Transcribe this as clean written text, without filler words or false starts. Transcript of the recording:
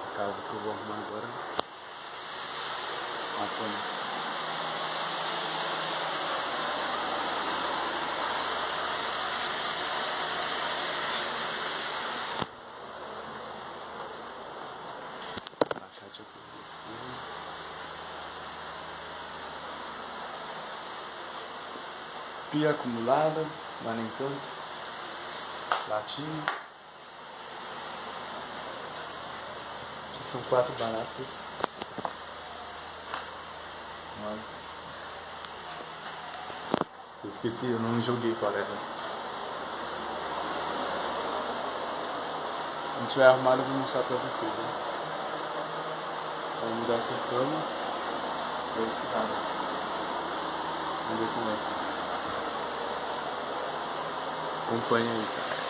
A casa que eu vou arrumar agora. Nossa, abacate aqui por cima. Pia acumulada, mas nem tanto. Latinha. Aqui são 4 baratas. Olha. Eu esqueci, eu não joguei qual era essa. Quando tiver arrumado eu vou mostrar pra vocês, né? Vou mudar essa cama. Ver se dá. Vamos ver como é. Acompanha aí, cara.